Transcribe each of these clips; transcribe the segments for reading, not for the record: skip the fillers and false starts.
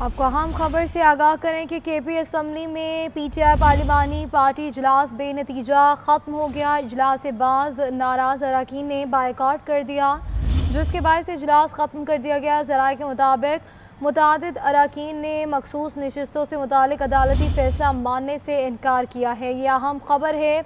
आपको अहम खबर से आगाह करें कि के पी असम्बली में PTI पार्लिमानी पार्टी इजलास बेनतीजा ख़त्म हो गया। इजलास से बाज़ नाराज़ अरकान ने बायकॉट कर दिया, जिसके बायस इजलास ख़त्म कर दिया गया। ज़राए के मुताबिक मुतादिद अरकान ने मखसूस नशिस्तों से मुतालिक अदालती फ़ैसला मानने से इनकार किया है। ये अहम खबर है।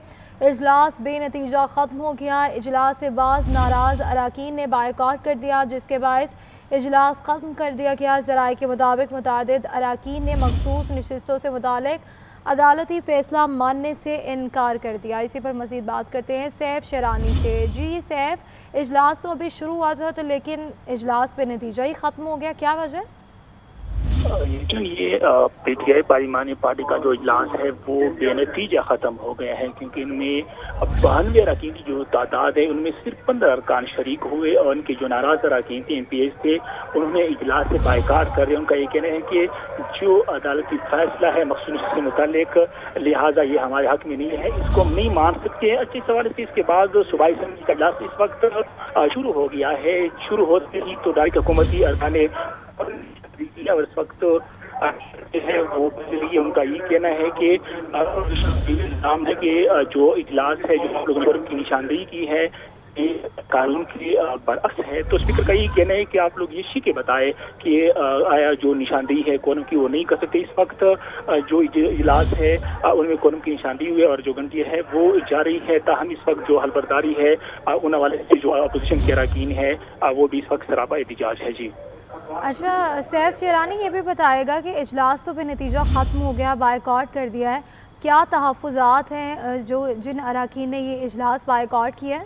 इजलास बेनतीजा ख़त्म हो गया। इजलास से बाज़ नाराज़ अरकान ने बायकॉट कर दिया, जिसके बायस इजलास ख़त्म कर दिया गया। ज़राए के मुताबिक मुतादिद अरकान ने मखसूस नशिस्तों से मुतालिक अदालती फ़ैसला मानने से इनकार कर दिया। इसी पर मज़ीद बात करते हैं सैफ शेरानी से। जी सैफ, इजलास तो अभी शुरू हुआ था तो लेकिन इजलास पे नतीजा ही ख़त्म हो गया, क्या वजह? ये PTI पार्लिमानी पार्टी का जो इजलास है वो बेनतीजा ख़त्म हो गया है, क्योंकि इनमें 92 अरकान की जो तादाद है उनमें सिर्फ 15 अरकान शरीक हुए और उनके जो नाराज़ अरकान थे MPs थे उन्होंने इजलास से बायकॉट कर दिया। उनका ये कहना है कि जो अदालती फैसला है मखसूस से मुतालिक, लिहाजा ये हमारे हक में नहीं है, इसको हम नहीं मान सकते हैं। अच्छे सवाल से इसके बाद सूबाई असम्बली का इजलास इस वक्त शुरू हो गया है। शुरू होते ही तो डायरेक्ट हुकूमती अरकान और इस वक्त है वो उनका ये कहना है कि इल्जाम है कि जो इजलास है जो आप लोगों की निशानदेही की है ये कानून के बरअक्स है। तो स्पीकर का ये कहना है कि आप लोग ये शिके बताए कि आया जो निशानदेही है कोरम की वो नहीं कर सकते। इस वक्त जो इजलास है उनमें कोरम की निशानदेही हुई और जो घंटी है वो जारी है। ताहम इस वक्त जो हलबरदारी है उन हवाले से जो अपोजिशन के अरकान है वो भी इस वक्त सरापा एहतजाज है। जी अच्छा सैफ शेरानी, ये भी बताएगा कि इजलास तो बेनतीजा ख़त्म हो गया, बायकॉट कर दिया है, क्या तहफ़्फ़ुज़ात हैं जो जिन अरकान ने ये इजलास बायकॉट किया है?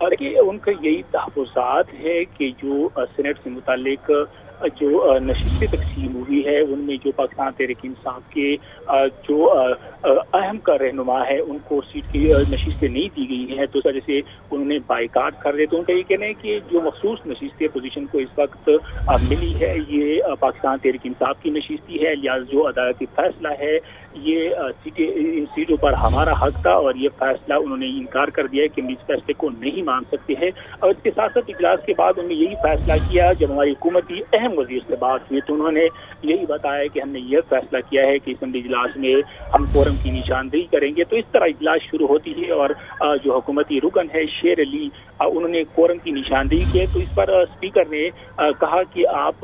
और कि उनका यही तहफ़्फ़ुज़ात है कि जो सेनेट से मुतालिक जो नशिस्तें तकसीम हुई है उनमें जो पाकिस्तान तहरीक इंसाफ के जो अहम का रहनुमा है उनको सीट की नशिस्तें नहीं दी गई हैं, तो इस वजह से उन्होंने बायकॉट कर दिया। तो उनका ये कहना है कि जो मखसूस नशिस्तें पोजीशन को इस वक्त मिली है ये पाकिस्तान तहरीक इंसाफ की नशिस्ती है, लिहाजा जो अदालती फैसला है ये इन सीटों पर हमारा हक था और ये फैसला उन्होंने इनकार कर दिया है कि हम इस फैसले को नहीं मान सकते हैं। और इसके साथ साथ इजलास के बाद उन्होंने यही फैसला किया, जब हमारी हुकूमती अहम वजीर से बात हुई तो उन्होंने यही बताया कि हमने यह फैसला किया है कि असम्बली इजलास में हम कोरम की निशानदेही करेंगे। तो इस तरह इजलास शुरू होती है और जो हुकूमती रुकन है शेर अली उन्होंने कोरम की निशानदेही की। तो इस पर स्पीकर ने कहा कि आप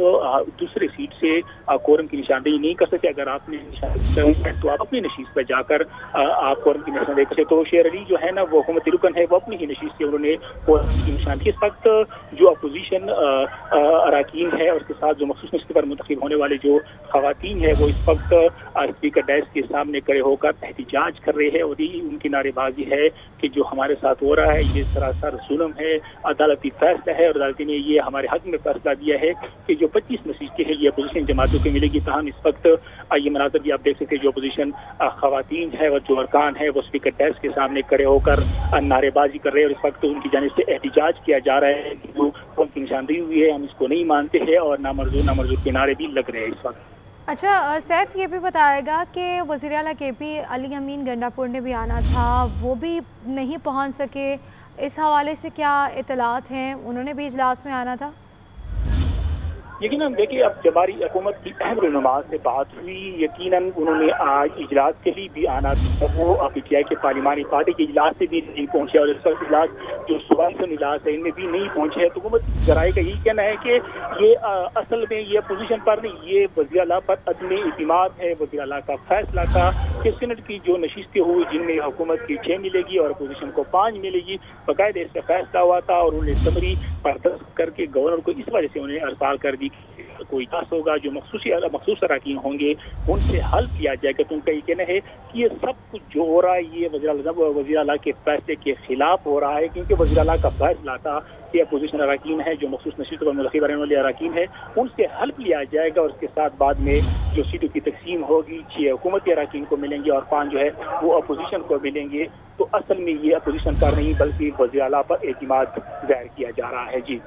दूसरे सीट से कोरम की निशानदेही नहीं कर सकते, अगर आपने निशानदेही तो आप अपनी नशीस पर जाकर आप कोरम की निशानदेही कर सकते। तो शेर अली जो है ना वो हुकूमती रुकन है वो अपनी ही नशीस से उन्होंने कोरम की निशानदेही। इस वक्त जो अपोजिशन अरकान है और उसके साथ जो मखसूस नशिस्त पर मुंतखब होने वाले जो खवातीन है वो इस वक्त स्पीकर डेस्क के सामने खड़े होकर एहतजाज कर रहे हैं और यही उनकी नारेबाजी है कि जो हमारे साथ हो रहा है ये सरासर जुल्म है, अदालती फैसला है और अदालत ने ये हमारे हक में फैसला दिया है कि जो 25 नशीस्तें हैं ये अपोजिशन जमातों को मिलेगी। तहम इस वक्त ये मनाजर भी आप देख सकते हैं, जो अपोजिशन खवातीन है और जो अरकान है वो स्पीकर डेस्क के सामने खड़े होकर नारेबाजी कर रहे हैं और इस वक्त उनकी जानिब से एहतजाज किया जा रहा है कि जो उनकी निशानदेही हुई है हम इसको नहीं मानते हैं और नामंजूर के नारे भी लग रहे हैं इस वक्त। अच्छा सैफ, ये भी बताएगा कि वज़ीर आला KP अली अमीन गंडापुर ने भी आना था, वो भी नहीं पहुंच सके, इस हवाले से क्या इतलात हैं? उन्होंने भी इजलास में आना था। यकीनन देखिए, अब जब हमारी हुकूमत की अहम रहनुमा से बात हुई यकीनन उन्होंने आज इजलास के लिए भी आना था, वो PTI के पार्लिमानी पार्टी के इजलास से भी नहीं पहुंचे और इसका इजलास जो सुबह से इजलास है इनमें भी नहीं पहुंचे हैं। तो हुकूमत ज़राए का यही कहना है कि ये असल में ये अपोजिशन पर नहीं, ये वज़ीर आला पर अदम इतिमाद है। वज़ीर आला का फैसला था कि सेनेट की जो नशिस्तें हुई जिनमें हुकूमत की 6 मिलेगी और अपोजिशन को 5 मिलेगी, बाकायदे इसका फैसला हुआ था और उन्होंने समरी पर दस्तखत करके गवर्नर को इस वजह से उन्हें अरसाल कर दी कोई इजलास होगा जो मखसूस अरकान होंगे उनसे हल किया जाएगा। तो उनका ये कहना है कि ये सब कुछ जो हो रहा है ये वज़ीर आला के फैसले के खिलाफ हो रहा है, क्योंकि वज़ीर आला का फैसला था कि अपोजिशन अरकान है जो मखसूस नशिस्तों पर मुंतखब रहने वाले अरकान है उनसे हल लिया जाएगा और उसके साथ बाद में जो सीटों की तकसीम होगी 6 हुकूमती अरकान को मिलेंगे और 5 जो है वो अपोजिशन को मिलेंगे। तो असल में ये अपोजिशन पर नहीं बल्कि वज़ीर आला पर एतमाद ज़ाहिर किया जा रहा है। जी।